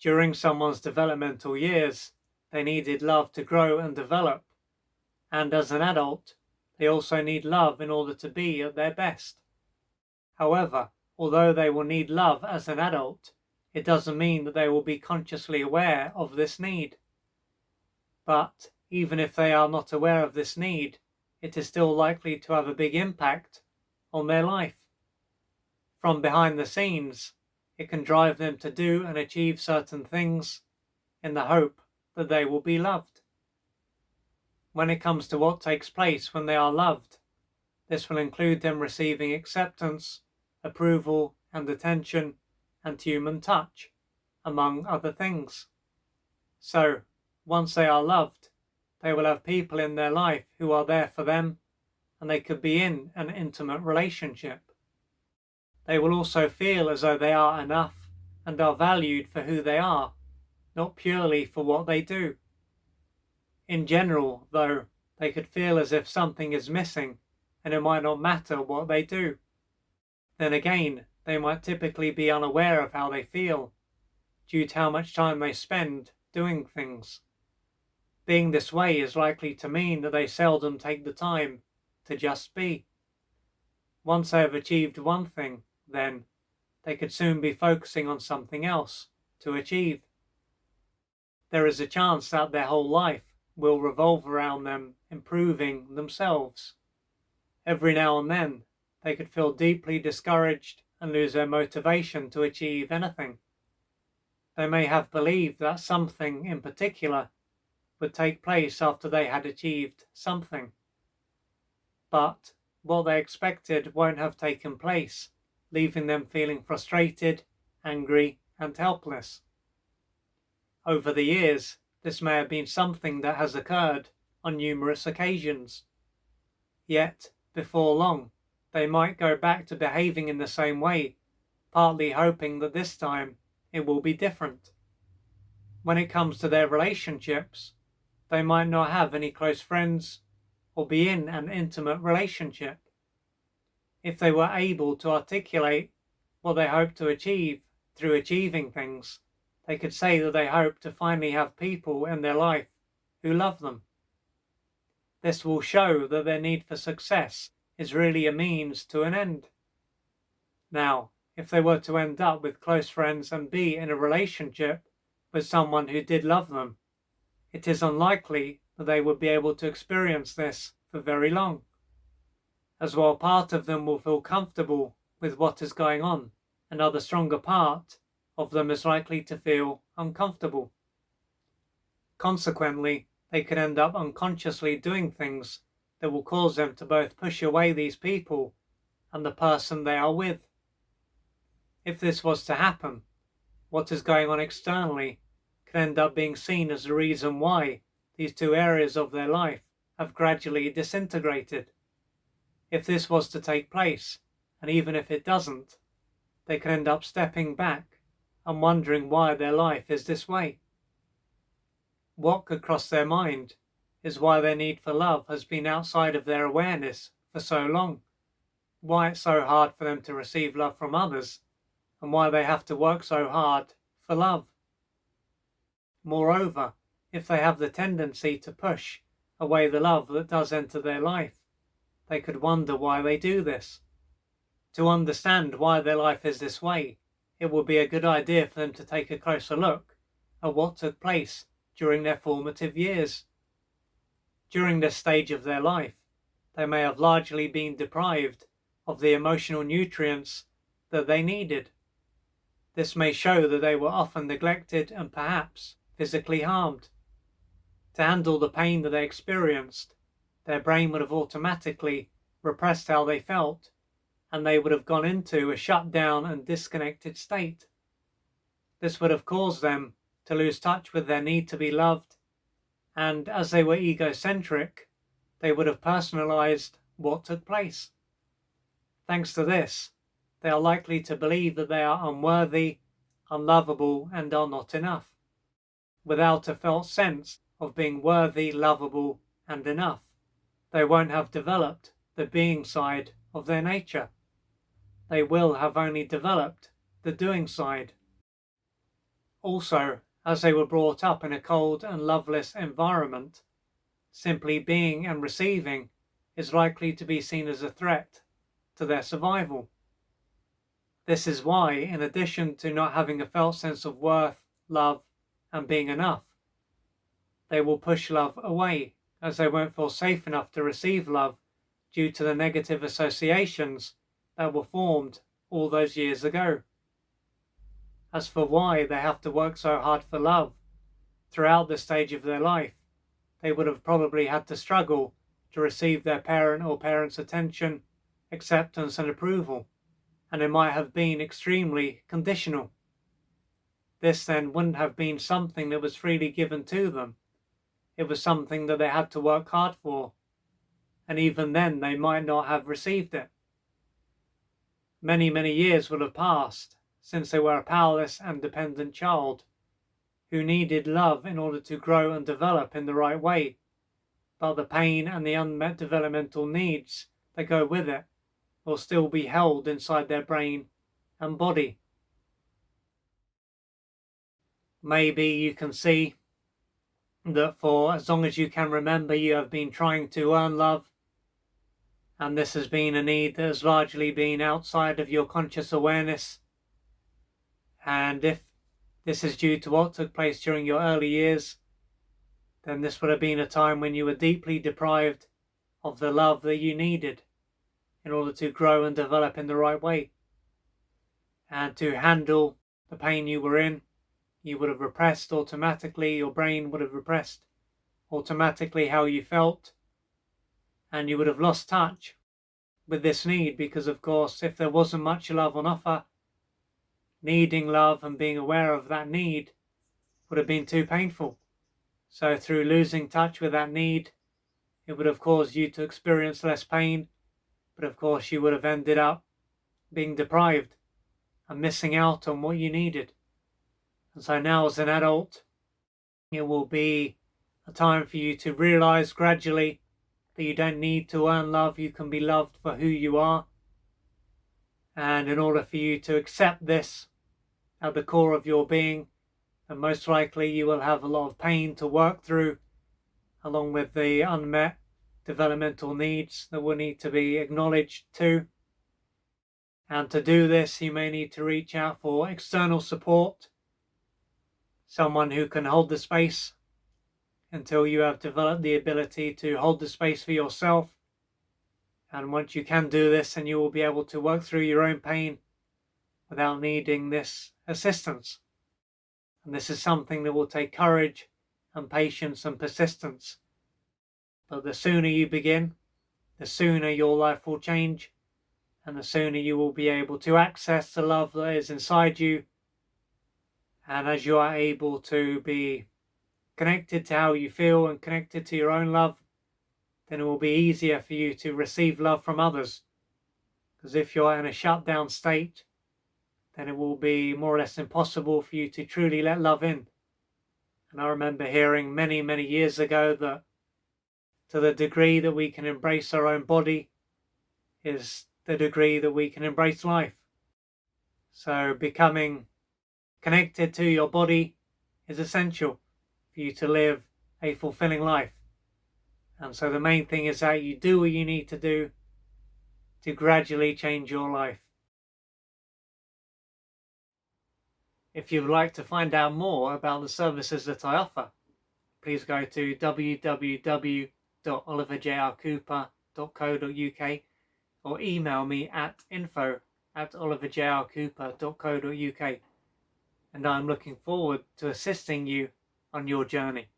During someone's developmental years, they needed love to grow and develop, and as an adult, they also need love in order to be at their best. However, although they will need love as an adult, it doesn't mean that they will be consciously aware of this need. But even if they are not aware of this need, it is still likely to have a big impact on their life. From behind the scenes, it can drive them to do and achieve certain things in the hope that they will be loved. When it comes to what takes place when they are loved, this will include them receiving acceptance, approval, and attention, and human touch, among other things. So, once they are loved, they will have people in their life who are there for them, and they could be in an intimate relationship. They will also feel as though they are enough and are valued for who they are, not purely for what they do. In general, though, they could feel as if something is missing and it might not matter what they do. Then again, they might typically be unaware of how they feel, due to how much time they spend doing things. Being this way is likely to mean that they seldom take the time to just be. Once they have achieved one thing, then, they could soon be focusing on something else to achieve. There is a chance that their whole life will revolve around them improving themselves. Every now and then, they could feel deeply discouraged and lose their motivation to achieve anything. They may have believed that something in particular would take place after they had achieved something. But what they expected won't have taken place, leaving them feeling frustrated, angry, and helpless. Over the years, this may have been something that has occurred on numerous occasions. Yet, before long, they might go back to behaving in the same way, partly hoping that this time it will be different. When it comes to their relationships, they might not have any close friends or be in an intimate relationship. If they were able to articulate what they hope to achieve through achieving things, they could say that they hope to finally have people in their life who love them. This will show that their need for success is really a means to an end. Now, if they were to end up with close friends and be in a relationship with someone who did love them, it is unlikely that they would be able to experience this for very long, as while part of them will feel comfortable with what is going on, another stronger part of them is likely to feel uncomfortable. Consequently, they could end up unconsciously doing things that will cause them to both push away these people and the person they are with. If this was to happen, what is going on externally can end up being seen as the reason why these two areas of their life have gradually disintegrated. If this was to take place, and even if it doesn't, they can end up stepping back and wondering why their life is this way. What could cross their mind is why their need for love has been outside of their awareness for so long, why it's so hard for them to receive love from others, and why they have to work so hard for love. Moreover, if they have the tendency to push away the love that does enter their life, they could wonder why they do this. To understand why their life is this way, it would be a good idea for them to take a closer look at what took place during their formative years. During this stage of their life, they may have largely been deprived of the emotional nutrients that they needed. This may show that they were often neglected and perhaps physically harmed. To handle the pain that they experienced, their brain would have automatically repressed how they felt, and they would have gone into a shut down and disconnected state. This would have caused them to lose touch with their need to be loved, and as they were egocentric, they would have personalized what took place. Thanks to this, they are likely to believe that they are unworthy, unlovable, and are not enough, without a felt sense of being worthy, lovable, and enough. They won't have developed the being side of their nature. They will have only developed the doing side. Also, as they were brought up in a cold and loveless environment, simply being and receiving is likely to be seen as a threat to their survival. This is why, in addition to not having a felt sense of worth, love, and being enough, they will push love away, as they won't feel safe enough to receive love due to the negative associations that were formed all those years ago. As for why they have to work so hard for love throughout this stage of their life, they would have probably had to struggle to receive their parent or parents' attention, acceptance, and approval, and it might have been extremely conditional. This then wouldn't have been something that was freely given to them. It was something that they had to work hard for, and even then they might not have received it. Many, many years would have passed since they were a powerless and dependent child who needed love in order to grow and develop in the right way, but the pain and the unmet developmental needs that go with it will still be held inside their brain and body. Maybe you can see that for as long as you can remember, you have been trying to earn love, and this has been a need that has largely been outside of your conscious awareness. And if this is due to what took place during your early years, then this would have been a time when you were deeply deprived of the love that you needed in order to grow and develop in the right way. And to handle the pain you were in, you would have repressed automatically, your brain would have repressed automatically how you felt, and you would have lost touch with this need because, of course, if there wasn't much love on offer, needing love and being aware of that need would have been too painful. So through losing touch with that need, it would have caused you to experience less pain, but of course you would have ended up being deprived and missing out on what you needed. And so now as an adult, it will be a time for you to realize gradually that you don't need to earn love, you can be loved for who you are. And in order for you to accept this at the core of your being, then most likely you will have a lot of pain to work through, along with the unmet developmental needs that will need to be acknowledged too. And to do this, you may need to reach out for external support, someone who can hold the space until you have developed the ability to hold the space for yourself. And once you can do this, then you will be able to work through your own pain without needing this assistance. And this is something that will take courage and patience and persistence. But the sooner you begin, the sooner your life will change, and the sooner you will be able to access the love that is inside you. And as you are able to be connected to how you feel and connected to your own love, then it will be easier for you to receive love from others. Because if you're in a shut down state, then it will be more or less impossible for you to truly let love in. And I remember hearing many, many years ago that to the degree that we can embrace our own body is the degree that we can embrace life. So becoming connected to your body is essential for you to live a fulfilling life. And so the main thing is that you do what you need to do to gradually change your life. If you'd like to find out more about the services that I offer, please go to www.oliverjrcooper.co.uk or email me at info@oliverjrcooper.co.uk, and I'm looking forward to assisting you on your journey.